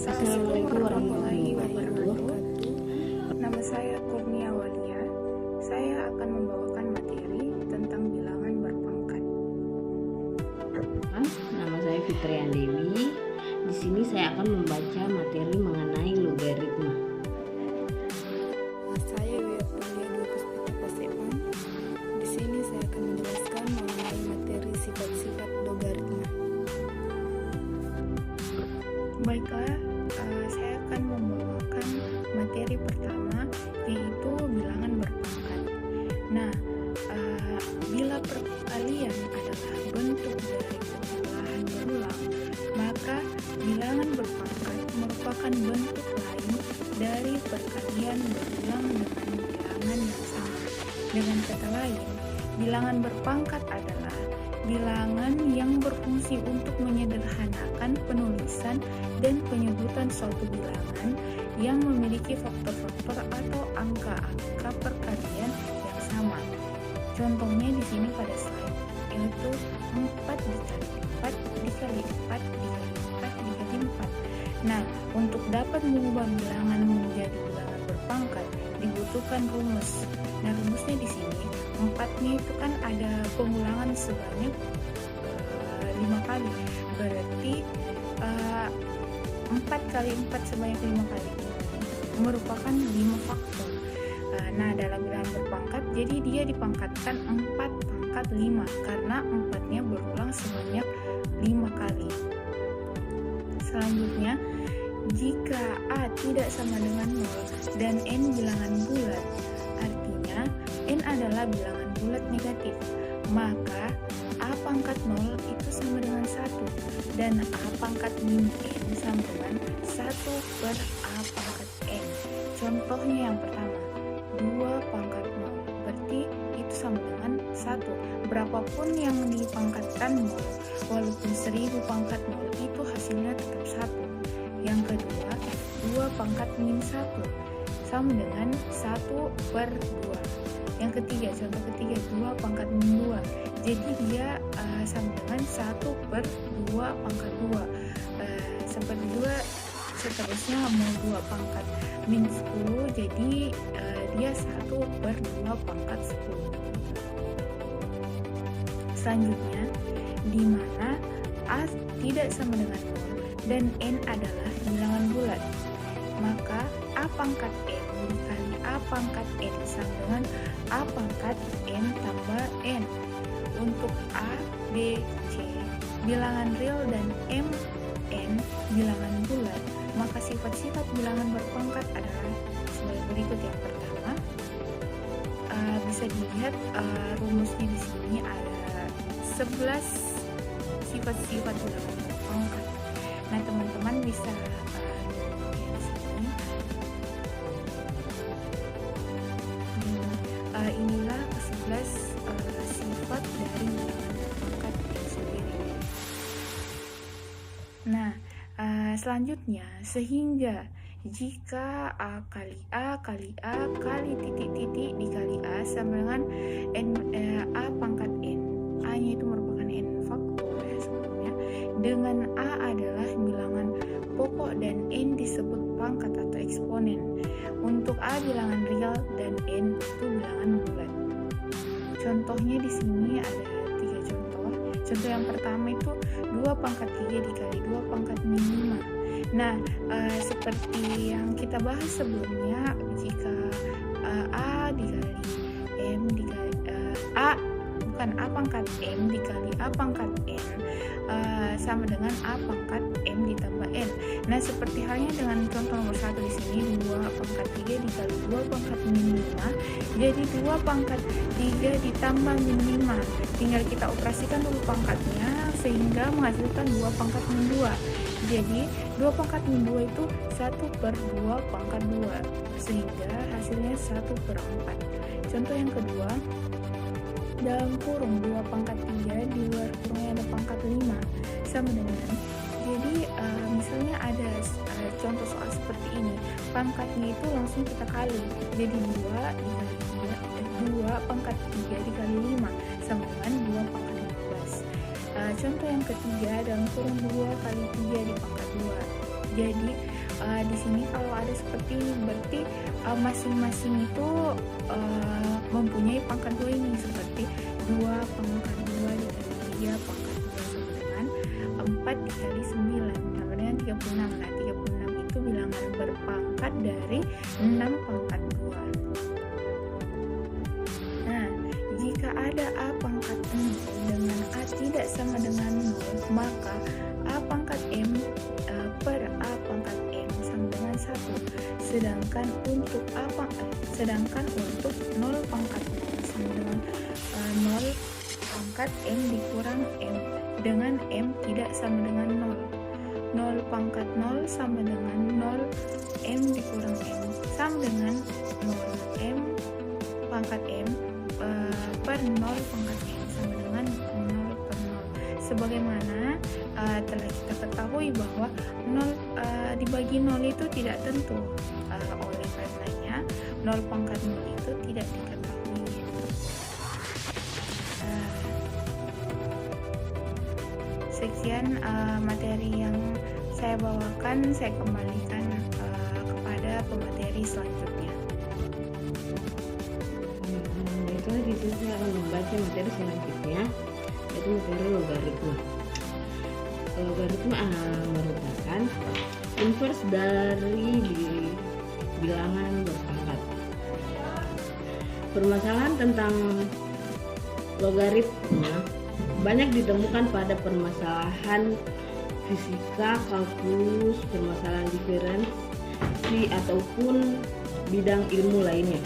Assalamualaikum warahmatullahi wabarakatuh. Nama saya Kurnia Walia. Saya akan membawakan materi tentang bilangan berpangkat. Nama saya Fitrian Dewi. Di sini saya akan membaca materi mengenai logaritma. Saya Wiyapulia Puspita Pasepan. Di sini saya akan menjelaskan mengenai materi sifat-sifat logaritma. Baiklah, saya akan membawakan materi pertama, yaitu bilangan berpangkat. Nah, bila perkalian adalah bentuk dari pengolahan berulang, maka bilangan berpangkat merupakan bentuk lain dari perkalian berulang dengan bilangan yang sama. Dengan kata lain, bilangan berpangkat adalah bilangan yang berfungsi untuk menyederhanakan penulisan dan penyebutan suatu bilangan yang memiliki faktor-faktor atau angka-angka perkalian yang sama. Contohnya di sini pada slide, yaitu 4 dikali 4 dikali 4 dikali 4 dikali 4. Nah, untuk dapat mengubah bilangan menjadi bilangan berpangkat dibutuhkan rumus. Nah, rumusnya di sini 4-nya itu kan ada pengulangan sebanyak 5 kali. Berarti 4 kali 4 sebanyak 5 kali merupakan 5 faktor. Nah, dalam bilangan berpangkat, jadi dia dipangkatkan 4 pangkat 5 karena 4-nya berulang sebanyak 5 kali. Selanjutnya, jika A tidak sama dengan 0 dan N bilangan bulat, artinya N adalah bilangan bulat negatif, maka A pangkat 0 itu sama dengan 1 dan A pangkat min N sama dengan 1 per A pangkat N. Contohnya yang pertama, 2 pangkat 0 berarti itu sama dengan 1. Berapapun yang dipangkatkan 0, walaupun 1000 pangkat 0 itu hasilnya tetap 1. Yang kedua, 2 pangkat min 1 sama dengan 1 per 2. Yang ketiga, contoh ketiga, 2 pangkat min 2. Jadi dia sama dengan 1 per 2 pangkat 2. Seperti juga seterusnya mau 2 pangkat min 10, jadi dia 1 per 2 pangkat 10. Selanjutnya, di mana A tidak sama dengan 0 dan N adalah bilangan bulat, maka A pangkat N dikali A pangkat N sama dengan A pangkat N tambah N. Untuk A, B, C bilangan real dan M, N bilangan bulat, maka sifat-sifat bilangan berpangkat adalah sebagai berikut. Yang pertama, bisa dilihat rumusnya di sini ada 11 sifat-sifat bilangan berpangkat. Nah, teman-teman bisa di sini. Inilah 11 sifat dari bilangan berpangkat itu sendiri. Nah, selanjutnya, sehingga jika A kali A kali A kali titik-titik dikali A sama dengan A pangkat N, A-nya itu merupakan N faktor ya sebelumnya, dengan A adalah bilangan pokok dan N disebut pangkat atau eksponen. Untuk A bilangan real dan N itu bilangan bulat. Contohnya di sini ada 3 contoh. Contoh yang pertama itu 2 pangkat 3 dikali 2 pangkat min 5. Nah, seperti yang kita bahas sebelumnya, jika A dikali M dikali A pangkat M dikali A pangkat N sama dengan A pangkat M ditambah N. Nah, seperti halnya dengan contoh nomor 1 di sini, 2 pangkat 3 dikali 2 pangkat min 5, jadi 2 pangkat 3 ditambah min 5. Tinggal kita operasikan dulu pangkatnya sehingga menghasilkan 2 pangkat min 2. Jadi 2 pangkat min 2 itu 1 per 2 pangkat 2, sehingga hasilnya 1 per 4. Contoh yang kedua, dalam kurung 2 pangkat 3 di luar kurungnya ada pangkat 5 sama dengan, jadi misalnya ada contoh soal seperti ini, pangkatnya itu langsung kita kali, jadi 2 pangkat 3 dikali 5 sama dengan 2 pangkat 15. Contoh yang ketiga, dalam kurung 2 kali 3 di pangkat 2, jadi Di sini kalau ada seperti ini berarti masing-masing itu mempunyai pangkat 2 ini, seperti 2 pangkat 2 dikali 3 pangkat 2 sama dengan 4 dikali 9 sama dengan 36. Nah, 36 itu bilangan berpangkat dari 6 pangkat 2. Nah, jika ada A pangkat 6 dengan A tidak sama dengan 0, maka A pangkat M per A pangkat M sama dengan 1. Sedangkan untuk 0 pangkat 0 sama dengan 0 pangkat M dikurang M dengan M tidak sama dengan 0. 0 pangkat 0 sama dengan 0 M dikurang M sama dengan 0 M pangkat M per 0 pangkat M sama dengan 0 per 0. Sebagaimana telah kita ketahui bahwa 0 dibagi 0 itu tidak tentu, oleh karenanya 0 pangkat 0 itu tidak diketahui. Sekian materi yang saya bawakan, saya kembalikan kepada pemateri selanjutnya. Itu saya akan membaca materi selanjutnya, yaitu materi logaritma. Logaritma merupakan inverse dari bilangan berpangkat. Permasalahan tentang logaritma banyak ditemukan pada permasalahan fisika, kalkulus, permasalahan diferensi ataupun bidang ilmu lainnya.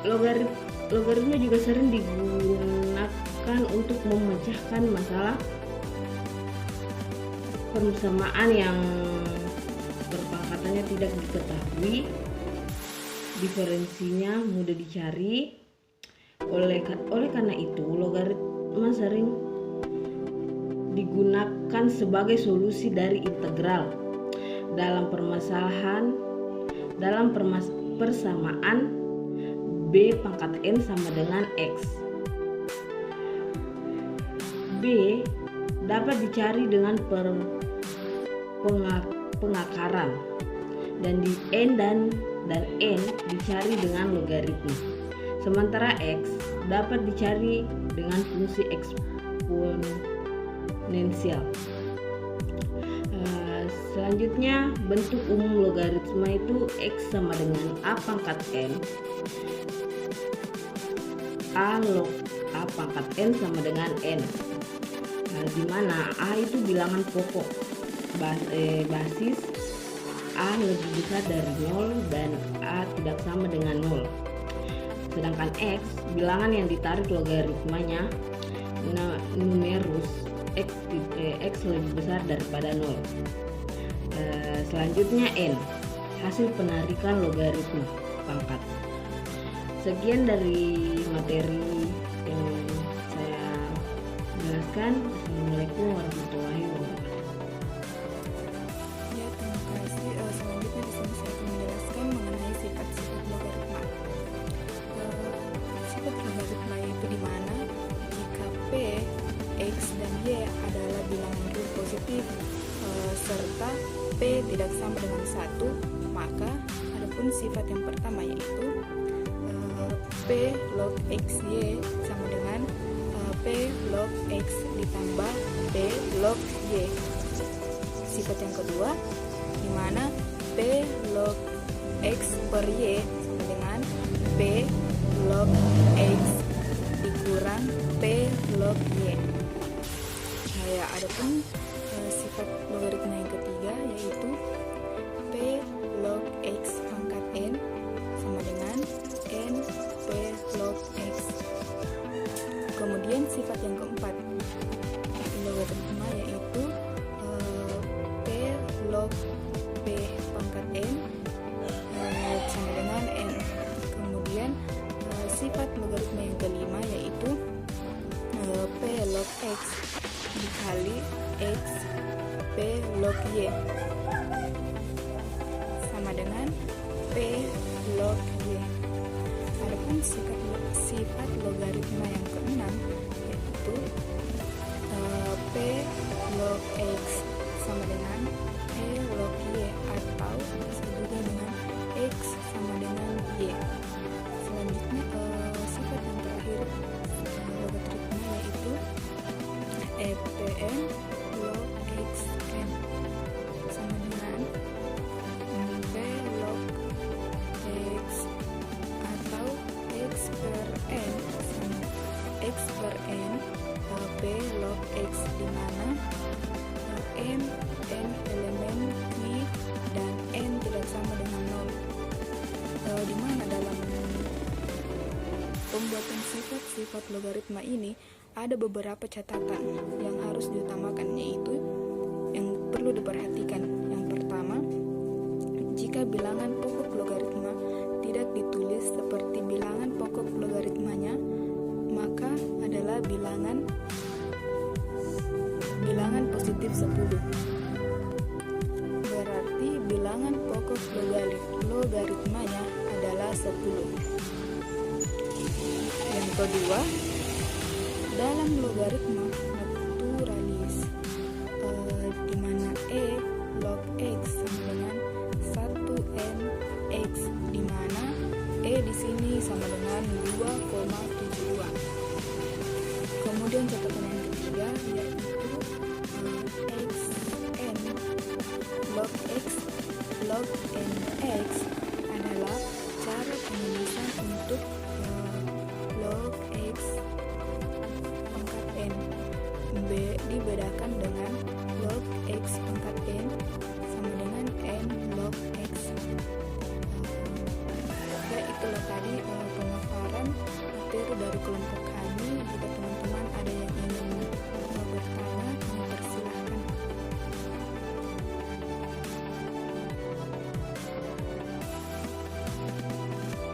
Logaritma juga sering digunakan untuk memecahkan masalah persamaan yang berpangkatannya tidak diketahui, diferensinya mudah dicari. Oleh karena itu, logaritma sering digunakan sebagai solusi dari integral dalam persamaan B pangkat N sama dengan X. B dapat dicari dengan pengakaran dan N dan N dicari dengan logaritma. Sementara X dapat dicari dengan fungsi eksponensial. Selanjutnya, bentuk umum logaritma itu X sama dengan A pangkat N, A log A pangkat N sama dengan N. Di mana A itu bilangan pokok basis, A lebih besar dari 0 dan A tidak sama dengan 0. Sedangkan X, bilangan yang ditarik logaritmanya numerus X lebih besar daripada 0. Selanjutnya N, hasil penarikan logaritma pangkat. Sekian dari materi yang saya jelaskan. Assalamualaikum warahmatullahi wabarakatuh. Ya, terima kasih. Selanjutnya di sini saya akan menjelaskan mengenai sifat-sifat logaritma. Sifat logaritma itu di mana jika P, X, dan Y adalah bilangan real positif serta P tidak sama dengan 1, maka adapun sifat yang pertama yaitu P log XY sama dengan P log X ditambah P log Y. Sifat yang kedua di mana P log X per Y sama dengan P log X dikurang P log Y. Adapun sifat logaritma yang ketiga yaitu P log X pangkat N sama dengan N P log X. Kemudian sifat yang keempat logaritma yaitu P log P pangkat N sama dengan N. Kemudian sifat logaritma yang kelima yaitu P log X dikali X P log Y sama dengan P log Y. Adapun sifat logaritma yang keenam yaitu P log X sama dengan P log Y n log x n sama dengan b log x atau x per n sama x per n b log x, di mana n elemen q dan n tidak sama dengan 0. Di mana dalam pembuatan sifat-sifat logaritma ini ada beberapa catatan yang harus diutamakan, yaitu yang perlu diperhatikan. Yang pertama, jika bilangan pokok logaritma tidak ditulis seperti bilangan pokok logaritmanya, maka adalah bilangan positif 10. Berarti bilangan pokok logaritmanya adalah 10. Yang kedua, dalam logaritma naturalis, di mana log x sama dengan 1n x, di mana di sini sama dengan 2,72. Kemudian catatan yang ketiga yaitu xn log n x adalah cara penulisan untuk log x pangkat n. Dibedakan dengan log x pangkat n